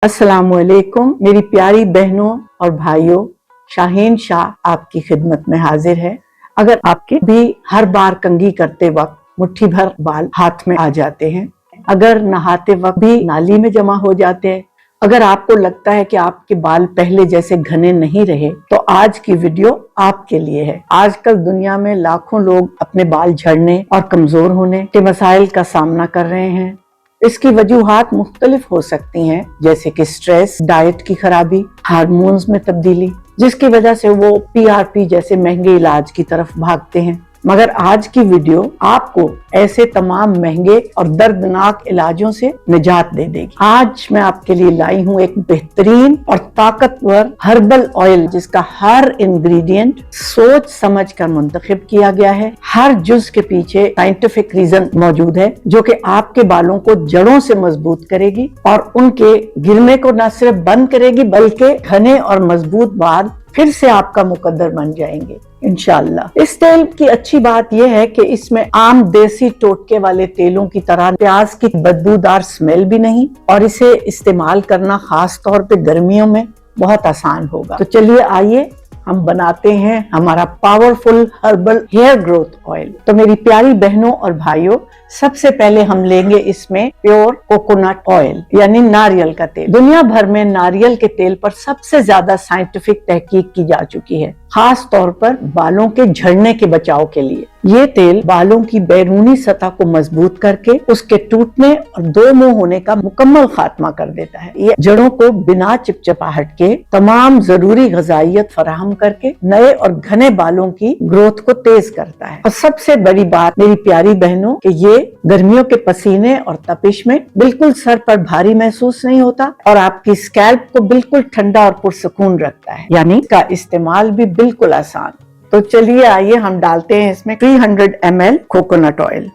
अस्सलामुअलैकुम मेरी प्यारी बहनों और भाइयों, शाहीन शाह आपकी खिदमत में हाजिर है। अगर आपके भी हर बार कंघी करते वक्त मुट्ठी भर बाल हाथ में आ जाते हैं, अगर नहाते वक्त भी नाली में जमा हो जाते हैं, अगर आपको लगता है कि आपके बाल पहले जैसे घने नहीं रहे, तो आज की वीडियो आपके लिए है। आजकल दुनिया में लाखों लोग अपने बाल झड़ने और कमजोर होने के मसाइल का सामना कर रहे हैं। इसकी वजूहात मुख्तलिफ हो सकती हैं, जैसे कि स्ट्रेस, डाइट की खराबी, हार्मोन्स में तब्दीली, जिसकी वजह से वो PRP जैसे महंगे इलाज की तरफ भागते हैं। मगर आज की वीडियो आपको ऐसे तमाम महंगे और दर्दनाक इलाजों से निजात दे देगी। आज मैं आपके लिए लाई हूँ एक बेहतरीन और ताकतवर हर्बल ऑयल, जिसका हर इंग्रेडिएंट सोच समझ कर मुंतखब किया गया है। हर जुज के पीछे साइंटिफिक रीजन मौजूद है, जो कि आपके बालों को जड़ों से मजबूत करेगी और उनके गिरने को न सिर्फ बंद करेगी, बल्कि घने और मजबूत बाल फिर से आपका मुकद्दर बन जाएंगे इंशाअल्लाह। इस तेल की अच्छी बात यह है कि इसमें आम देसी टोटके वाले तेलों की तरह प्याज की बदबूदार स्मेल भी नहीं, और इसे इस्तेमाल करना खास तौर पे गर्मियों में बहुत आसान होगा। तो चलिए आइए हम बनाते हैं हमारा powerful herbal hair growth oil. तो मेरी प्यारी बहनों और भाइयों, सबसे पहले हम लेंगे इसमें प्योर कोकोनट ऑयल यानी नारियल का तेल। दुनिया भर में नारियल के तेल पर सबसे ज्यादा साइंटिफिक तहकीक की जा चुकी है, खास तौर पर बालों के झड़ने के बचाव के लिए। ये तेल बालों की बैरूनी सतह को मजबूत करके उसके टूटने और दो मुंह होने का मुकम्मल खात्मा कर देता है। ये जड़ों को बिना चिपचिपाहट के तमाम जरूरी ग़िज़ाइयत फराहम करके नए और घने बालों की ग्रोथ को तेज करता है। और सबसे बड़ी बात मेरी प्यारी बहनों कि ये गर्मियों के पसीने और तपिश में बिल्कुल सर पर भारी महसूस नहीं होता और आपकी स्कैल्प को बिल्कुल ठंडा और पुरसुकून रखता है, यानी इसका इस्तेमाल भी बिल्कुल आसान। तो चलिए आइए हम डालते हैं इसमें 300 ml कोकोनट ऑयल।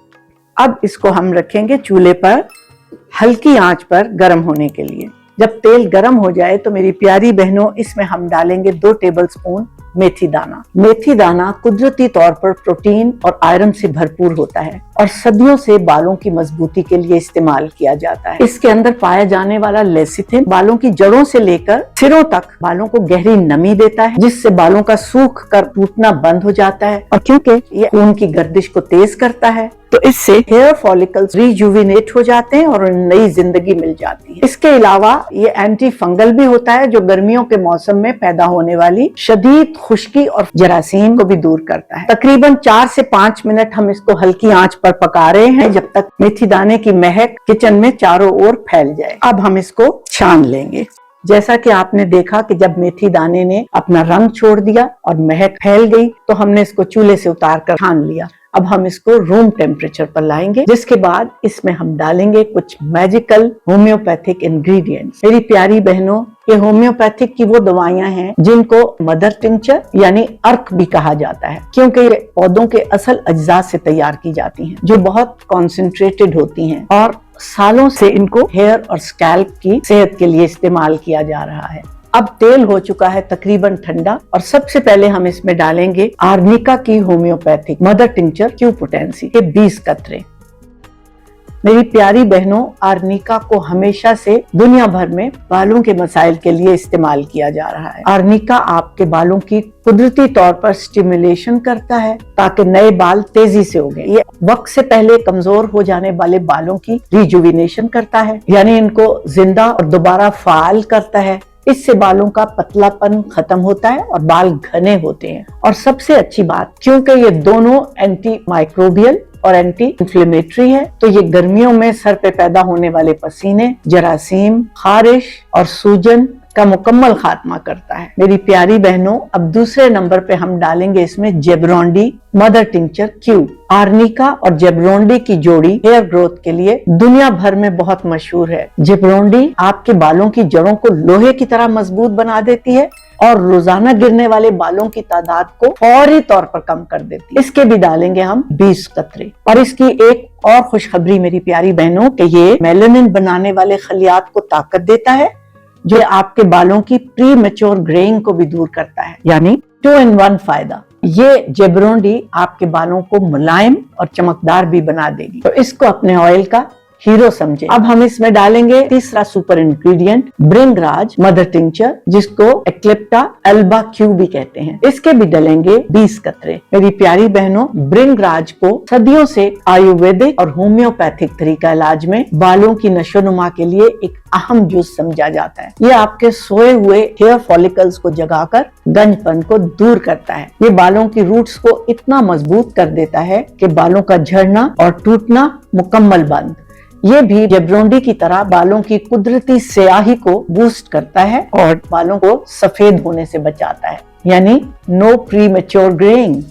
अब इसको हम रखेंगे चूल्हे पर हल्की आंच पर गर्म होने के लिए। जब तेल गर्म हो जाए तो मेरी प्यारी बहनों, इसमें हम डालेंगे 2 टेबलस्पून मेथी दाना। मेथी दाना कुदरती तौर पर प्रोटीन और आयरन से भरपूर होता है और सदियों से बालों की मजबूती के लिए इस्तेमाल किया जाता है। इसके अंदर पाया जाने वाला लेसिथिन बालों की जड़ों से लेकर सिरों तक बालों को गहरी नमी देता है, जिससे बालों का सूख कर टूटना बंद हो जाता है। और क्योंकि ये खून की गर्दिश को तेज करता है, तो इससे हेयर फॉलिकल्स रिजुविनेट हो जाते हैं और उन्हें नई जिंदगी मिल जाती है। इसके अलावा ये एंटी फंगल भी होता है, जो गर्मियों के मौसम में पैदा होने वाली शदीद खुश्की और जरासीम को भी दूर करता है। तकरीबन 4 से 5 मिनट हम इसको हल्की आंच पर पका रहे हैं, जब तक मेथी दाने की महक किचन में चारों ओर फैल जाए। अब हम इसको छान लेंगे। जैसा कि आपने देखा कि जब मेथी दाने ने अपना रंग छोड़ दिया और महक फैल गई, तो हमने इसको चूल्हे से उतार कर छान लिया। अब हम इसको रूम टेम्परेचर पर लाएंगे, जिसके बाद इसमें हम डालेंगे कुछ मैजिकल होम्योपैथिक इंग्रेडिएंट्स। मेरी प्यारी बहनों, ये होम्योपैथिक की वो दवाइयां हैं जिनको मदर टिंचर यानी अर्क भी कहा जाता है, क्योंकि ये पौधों के असल अज्जा से तैयार की जाती हैं, जो बहुत कॉन्सेंट्रेटेड होती हैं और सालों से इनको हेयर और स्कैल्प की सेहत के लिए इस्तेमाल किया जा रहा है। अब तेल हो चुका है तकरीबन ठंडा, और सबसे पहले हम इसमें डालेंगे आर्निका की homeopathic mother tincture Q potency के 20 कतरे। मेरी प्यारी बहनों, आर्निका को हमेशा से दुनिया भर में बालों के मसाइल के लिए इस्तेमाल किया जा रहा है। आर्निका आपके बालों की कुदरती तौर पर स्टिमुलेशन करता है ताकि नए बाल तेजी से उगे। ये वक्त से पहले कमजोर हो जाने वाले बालों की रिजुविनेशन करता है, यानी इनको जिंदा और दोबारा फाल करता है। इससे बालों का पतलापन खत्म होता है और बाल घने होते हैं। और सबसे अच्छी बात, क्योंकि ये दोनों एंटी माइक्रोबियल और एंटी इंफ्लेमेटरी है, तो ये गर्मियों में सर पे पैदा होने वाले पसीने, जरासीम, खारिश और सूजन का मुकम्मल खात्मा करता है। मेरी प्यारी बहनों, अब दूसरे नंबर पे हम डालेंगे इसमें जेब्रोंडी मदर टिंचर क्यू। आर्निका और जेब्रोंडी की जोड़ी हेयर ग्रोथ के लिए दुनिया भर में बहुत मशहूर है। जेब्रोंडी आपके बालों की जड़ों को लोहे की तरह मजबूत बना देती है और रोजाना गिरने वाले बालों की तादाद को फौरी तौर पर कम कर देती है। इसके भी डालेंगे हम 20 कतरे। और इसकी एक और खुशखबरी मेरी प्यारी बहनों कि ये मेलानिन बनाने वाले खलियात को ताकत देता है, जो आपके बालों की प्री मैच्योर ग्रेइंग को भी दूर करता है, यानी 2 in 1 फायदा। ये जेब्रोंडी आपके बालों को मुलायम और चमकदार भी बना देगी। तो इसको अपने ऑयल का हीरो समझे। अब हम इसमें डालेंगे तीसरा सुपर इंग्रेडिएंट भृंगराज मदर टिंचर, जिसको एक्लिप्टा एल्बा क्यू भी कहते हैं। इसके भी डलेंगे 20 कतरे। मेरी प्यारी बहनों, भृंगराज को सदियों से आयुर्वेदिक और होम्योपैथिक तरीका इलाज में बालों की नशोनुमा के लिए एक अहम जूस समझा जाता है। ये आपके सोए हुए हेयर फॉलिकल्स को जगाकर गंजपन को दूर करता है। ये बालों की रूट्स को इतना मजबूत कर देता है कि बालों का झड़ना और टूटना मुकम्मल बंद। ये भी जेब्रोंडी की तरह बालों की कुदरती स्याही को बूस्ट करता है और बालों को सफेद होने से बचाता है, यानी नो प्री मैच्योर ग्रेइंग।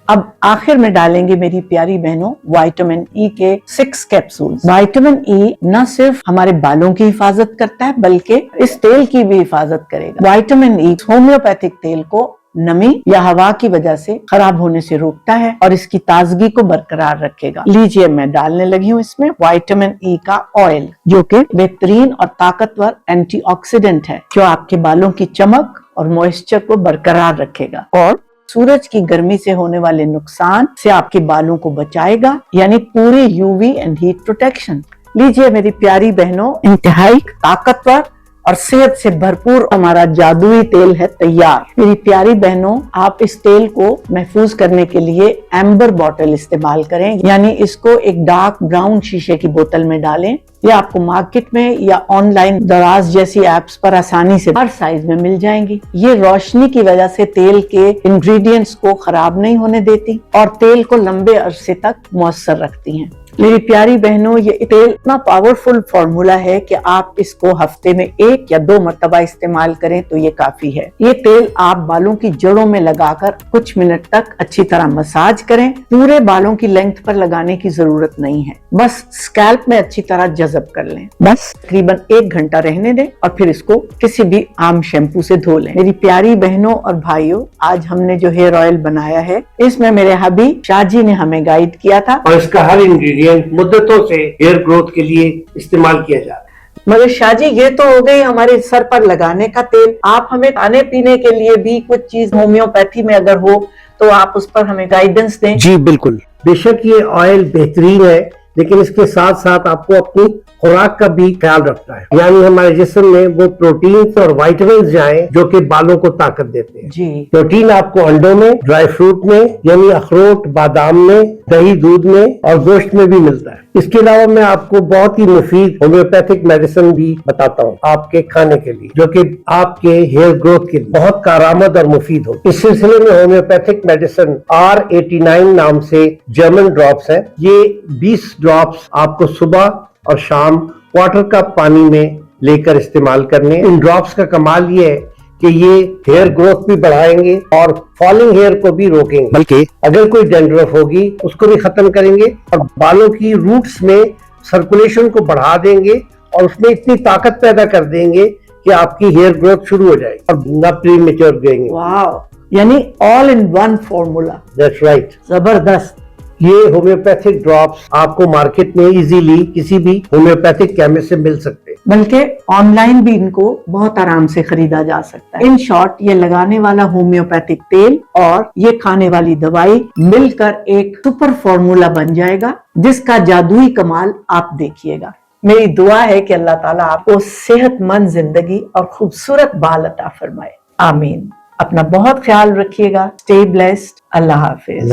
अब आखिर में डालेंगे मेरी प्यारी बहनों विटामिन ई के 6 कैप्सूल। विटामिन ई न सिर्फ हमारे बालों की हिफाजत करता है बल्कि इस तेल की भी हिफाजत करेगा। विटामिन ई होम्योपैथिक तेल को नमी या हवा की वजह से खराब होने से रोकता है और इसकी ताजगी को बरकरार रखेगा। लीजिए, मैं डालने लगी हूँ इसमें विटामिन ई का ऑयल, जो कि बेहतरीन और ताकतवर एंटीऑक्सीडेंट है, जो आपके बालों की चमक और मॉइस्चर को बरकरार रखेगा और सूरज की गर्मी से होने वाले नुकसान से आपके बालों को बचाएगा, यानी पूरी यूवी एंड हीट प्रोटेक्शन। लीजिए मेरी प्यारी बहनों, इंतहाई ताकतवर और सेहत से भरपूर हमारा जादुई तेल है तैयार। मेरी प्यारी बहनों, आप इस तेल को महफूज करने के लिए एम्बर बॉटल इस्तेमाल करें, यानी इसको एक डार्क ब्राउन शीशे की बोतल में डालें। ये आपको मार्केट में या ऑनलाइन दराज जैसी एप्स पर आसानी से हर साइज में मिल जाएंगी। ये रोशनी की वजह से तेल के इंग्रेडिएंट्स को खराब नहीं होने देती और तेल को लंबे अरसे तक मौसर रखती हैं। मेरी प्यारी बहनों, ये तेल इतना पावरफुल फॉर्मूला है कि आप इसको हफ्ते में 1 या 2 मरतबा इस्तेमाल करें तो ये काफी है। ये तेल आप बालों की जड़ों में लगाकर कुछ मिनट तक अच्छी तरह मसाज करें। पूरे बालों की लेंथ पर लगाने की जरूरत नहीं है, बस स्कैल्प में अच्छी तरह जज़ब कर लें। बस तकरीबन 1 घंटा रहने दें और फिर इसको किसी भी आम शैम्पू से धो लें। मेरी प्यारी बहनों और भाइयों, आज हमने जो हेयर ऑयल बनाया है, इसमें मेरे हबी शाहजी ने हमें गाइड किया था और इसका हर इंग्रेडिएंट मुद्दतों से हेयर ग्रोथ के लिए इस्तेमाल किया जा रहा है। मगर शाहजी, ये तो हो गई हमारे सर पर लगाने का तेल। आप हमें खाने पीने के लिए भी कुछ चीज होम्योपैथी में अगर हो तो आप उस पर हमें गाइडेंस दें। जी बिल्कुल, बेशक ये ऑयल बेहतरीन है, लेकिन इसके साथ साथ आपको अपनी खुराक का भी ख्याल रखना है, यानी हमारे जिस्म में वो प्रोटीन और विटामिन जाएं जो कि बालों को ताकत देते हैं। जी। प्रोटीन आपको अंडों में, ड्राई फ्रूट में यानी अखरोट बादाम में, दही दूध में और गोश्त में भी मिलता है। इसके अलावा मैं आपको बहुत ही मुफीद होम्योपैथिक मेडिसिन भी बताता हूँ आपके खाने के लिए, जो कि आपके हेयर ग्रोथ के लिए बहुत कारआमद और मुफीद हो। इस सिलसिले में होम्योपैथिक मेडिसिन R89 नाम से जर्मन ड्रॉप्स है। ये 20 ड्रॉप्स आपको सुबह और शाम क्वार्टर कप पानी में लेकर इस्तेमाल करने। इन ड्रॉप्स का कमाल ये है कि ये हेयर ग्रोथ भी बढ़ाएंगे और फॉलिंग हेयर को भी रोकेंगे, बल्कि अगर कोई डैंड्रफ होगी उसको भी खत्म करेंगे और बालों की रूट्स में सर्कुलेशन को बढ़ा देंगे और उसमें इतनी ताकत पैदा कर देंगे कि आपकी हेयर ग्रोथ शुरू हो जाएगी और ना प्री मैच्योर ग्रेइंग। वाह, यानी all in one formula. That's right, जबरदस्त। ये होम्योपैथिक ड्रॉप्स आपको मार्केट में इजीली किसी भी होम्योपैथिक केमिस्ट से मिल सकते हैं, बल्कि ऑनलाइन भी इनको बहुत आराम से खरीदा जा सकता है। इन शॉर्ट, ये लगाने वाला होम्योपैथिक तेल और ये खाने वाली दवाई मिलकर एक सुपर फॉर्मूला बन जाएगा, जिसका जादुई कमाल आप देखिएगा। मेरी दुआ है कि अल्लाह ताला आपको सेहतमंद जिंदगी और खूबसूरत बाल अता फरमाए। आमीन। अपना बहुत ख्याल रखिएगा। Stay blessed. अल्लाह हाफिज।